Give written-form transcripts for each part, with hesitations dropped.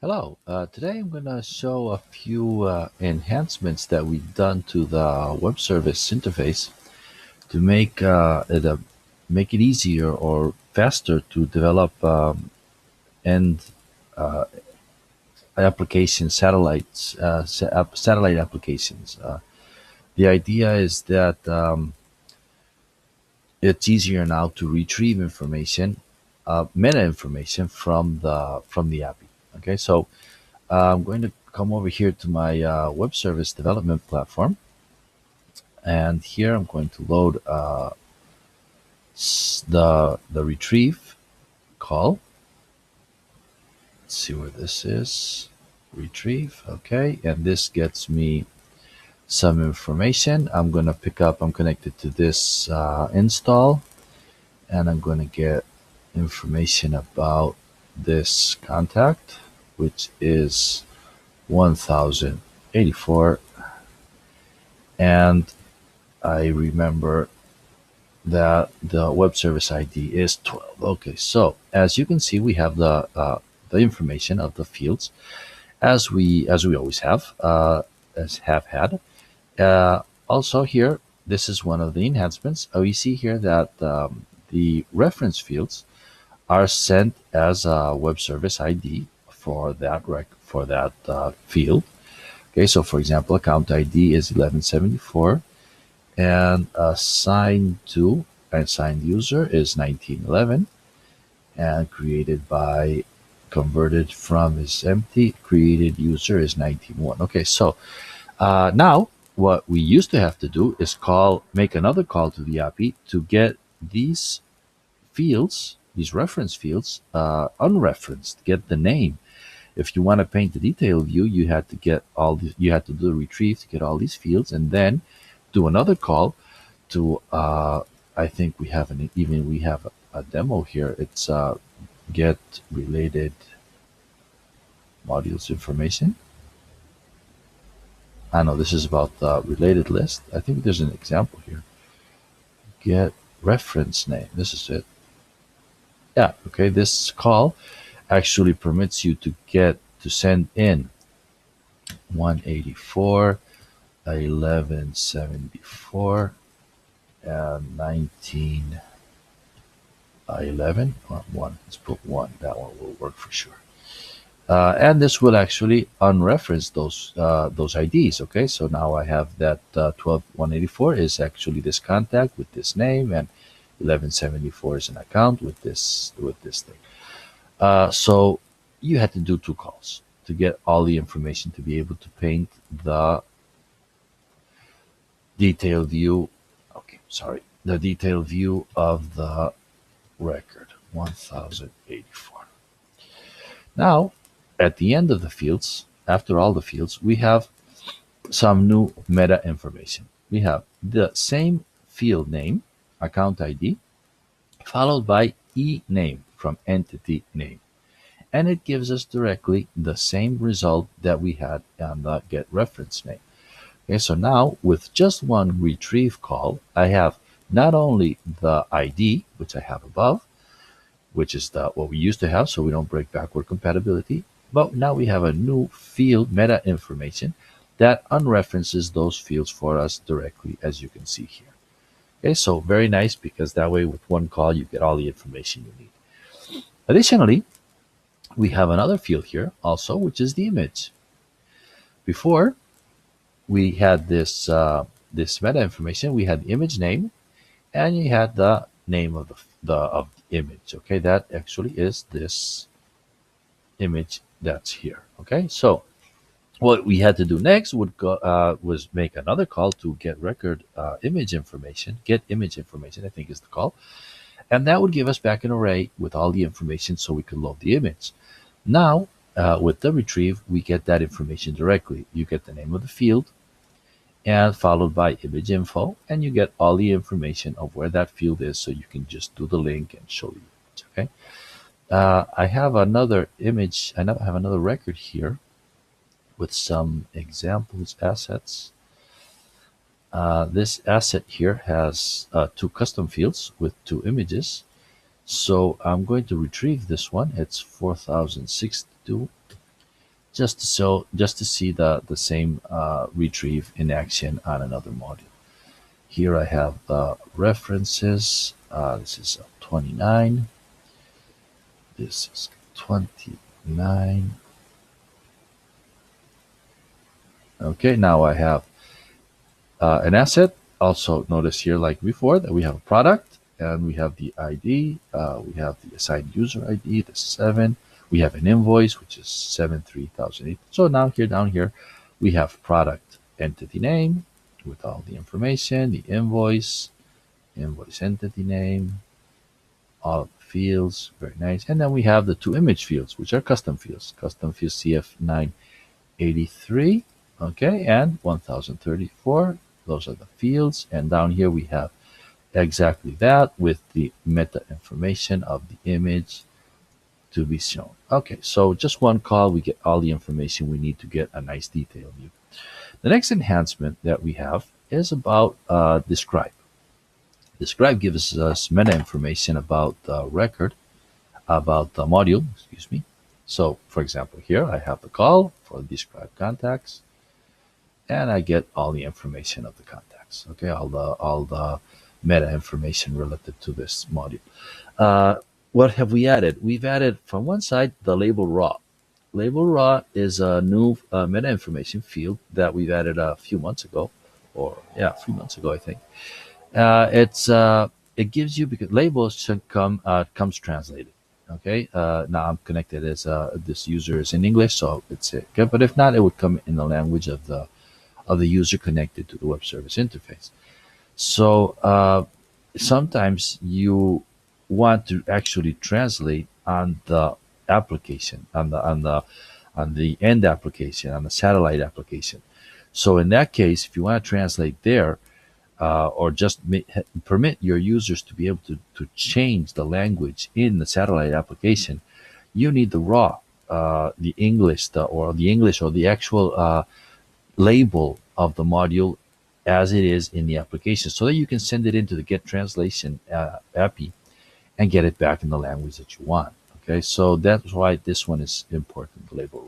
Hello. Today I'm going to show a few enhancements that we've done to the web service interface to make it easier or faster to develop and uh, application satellites satellite applications. The idea is that it's easier now to retrieve information, meta information from the API. Okay, so I'm going to come over here to my web service development platform, and here I'm going to load the retrieve call. Let's see where this is. Retrieve, okay, and this gets me some information. I'm connected to this install, and I'm going to get information about this contact, which is 1084, and I remember that the web service ID is 12. Okay, so as you can see, we have the information of the fields as we always have, as have had. Also here, this is one of the enhancements. We see here that the reference fields are sent as a web service ID for that field. Okay, so for example, account ID is 1174, and assigned user is 1911, and created by converted from is empty, created user is 191. Okay, so now what we used to have to do is make another call to the API to get these fields, these reference fields, unreferenced, get the name. If you want to paint the detail view, you had to do a retrieve to get all these fields, and then do another call to I think we have a demo here. It's get related modules information. I know this is about the related list. I think there's an example here. Get reference name. This is it. Yeah, okay. This call actually permits you to send in 184, 1174, and 1911. One. Let's put one. That one will work for sure. And this will actually unreference those IDs. Okay, so now I have that 12184 is actually this contact with this name, and 1174 is an account with this thing. So you had to do two calls to get all the information to be able to paint the detailed view. Okay, sorry, the detailed view of the record 1084. Now, at the end of the fields, after all the fields, we have some new meta information. We have the same field name, account ID, followed by e-name from entity name. And it gives us directly the same result that we had on the get reference name. Okay, so now with just one retrieve call, I have not only the ID, which I have above, which is what we used to have, so we don't break backward compatibility, but now we have a new field meta information that unreferences those fields for us directly, as you can see here. Okay, so very nice, because that way with one call you get all the information you need. Additionally, we have another field here also, which is the image. Before we had this meta information, we had the image name, and you had the name of the image. Okay, that actually is this image that's here. Okay, so what we had to do next was make another call to get image information. Get image information, I think is the call, and that would give us back an array with all the information, so we could load the image. Now, with the retrieve, we get that information directly. You get the name of the field, and followed by image info, and you get all the information of where that field is, so you can just do the link and show the image. Okay. I have another image. I have another record here with some examples assets. This asset here has two custom fields with two images. So I'm going to retrieve this one. It's 4062, just to see the same retrieve in action on another module. Here I have the references. This is 29. This is 29. Okay, now I have an asset. Also notice here, like before, that we have a product and we have the ID. We have the assigned user ID, the 7. We have an invoice, which is 73008. So now here, down here, we have product entity name with all the information, the invoice, invoice entity name, all of the fields, very nice. And then we have the two image fields, which are custom fields, custom field CF983, okay, and 1034. Those are the fields. And down here we have exactly that with the meta information of the image to be shown. Okay, so just one call, we get all the information we need to get a nice detailed view. The next enhancement that we have is about describe. Describe gives us meta information about the record, about the module, excuse me. So for example, here I have the call for describe contacts, and I get all the information of the contacts. Okay, all the meta information related to this module. Uh, what have we added? We've added from one side the label raw. Label raw is a new meta information field that we've added a few months ago, or yeah, a few months ago, I think. It gives you, because labels should comes translated. Okay, now I'm connected as this user is in English, so it's good. But if not, it would come in the language of the user connected to the web service interface. So sometimes you want to actually translate on the application, on the end application, on the satellite application. So in that case, if you want to translate there, or just permit your users to be able to change the language in the satellite application, you need the raw, the English, or the actual label of the module as it is in the application, so that you can send it into the get translation API and get it back in the language that you want. Okay, so that's why this one is important, the label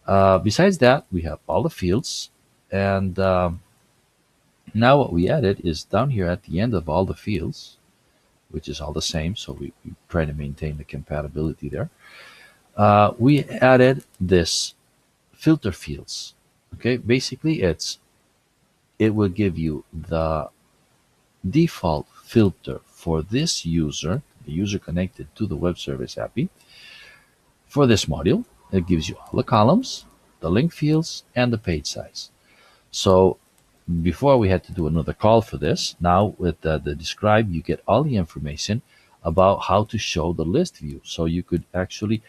raw. Besides that, we have all the fields, and now what we added is down here at the end of all the fields, which is all the same, so we try to maintain the compatibility there. We added this filter fields. Okay, basically it will give you the default filter for this user, the user connected to the web service API. For this module, it gives you all the columns, the link fields, and the page size. So before we had to do another call for this. Now with the describe, you get all the information about how to show the list view. So you could actually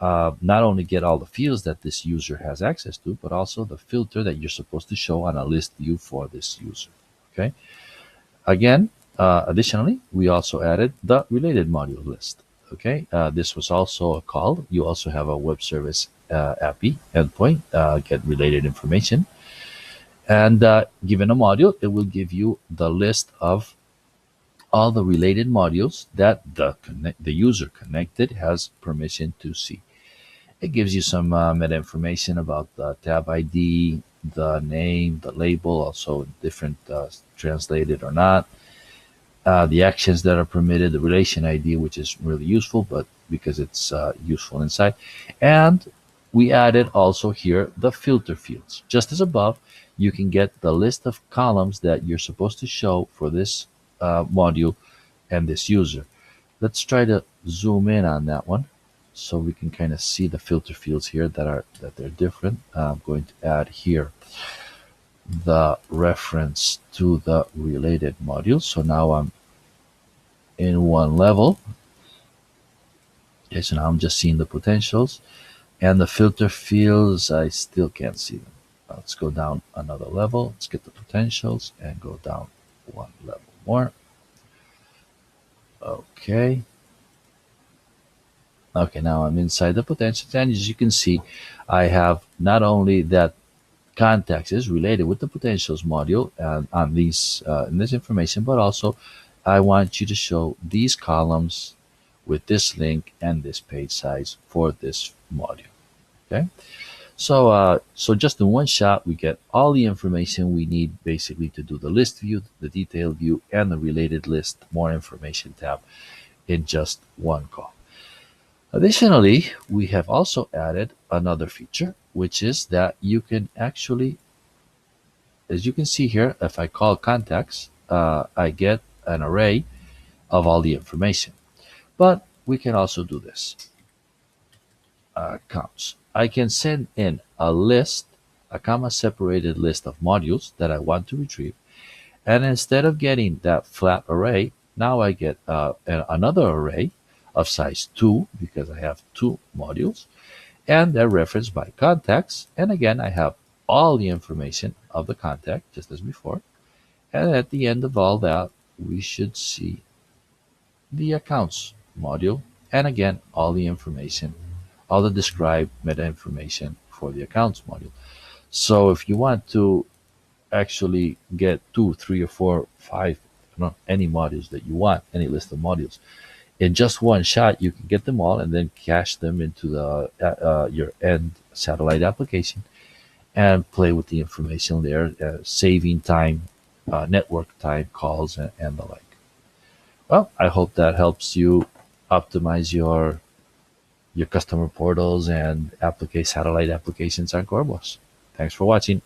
not only get all the fields that this user has access to, but also the filter that you're supposed to show on a list view for this user. Okay. Again, additionally, we also added the related module list. Okay. This was also a call. You also have a web service API endpoint, get related information. And given a module, it will give you the list of all the related modules that the user connected has permission to see. It gives you some meta information about the tab ID, the name, the label, also different translated or not, the actions that are permitted, the relation ID, which is really useful, but because it's useful inside. And we added also here the filter fields. Just as above, you can get the list of columns that you're supposed to show for this module and this user. Let's try to zoom in on that one so we can kind of see the filter fields here that they're different. I'm going to add here the reference to the related module. So now I'm in one level. Okay, so now I'm just seeing the potentials, and the filter fields, I still can't see them. Let's go down another level. Let's get the potentials and go down one level more. Okay. Okay, now I'm inside the potentials, and as you can see, I have not only that contacts is related with the potentials module and on these in this information, but also I want you to show these columns with this link and this page size for this module. Okay. So just in one shot, we get all the information we need basically to do the list view, the detail view, and the related list more information tab in just one call. Additionally, we have also added another feature, which is that you can actually, as you can see here, if I call contacts, I get an array of all the information. But we can also do this. Counts. I can send in a list, a comma separated list of modules that I want to retrieve. And instead of getting that flat array, now I get another array of size 2 because I have two modules. And they're referenced by contacts. And again, I have all the information of the contact, just as before. And at the end of all that, we should see the accounts module. And again, all the information, all the described meta information for the accounts module. So if you want to actually get two, three, or four, five, any modules that you want, any list of modules, in just one shot, you can get them all and then cache them into the your end satellite application and play with the information there, saving time, network time, calls, and the like. Well, I hope that helps you optimize your customer portals and applicate satellite applications on coreBOS. Thanks for watching.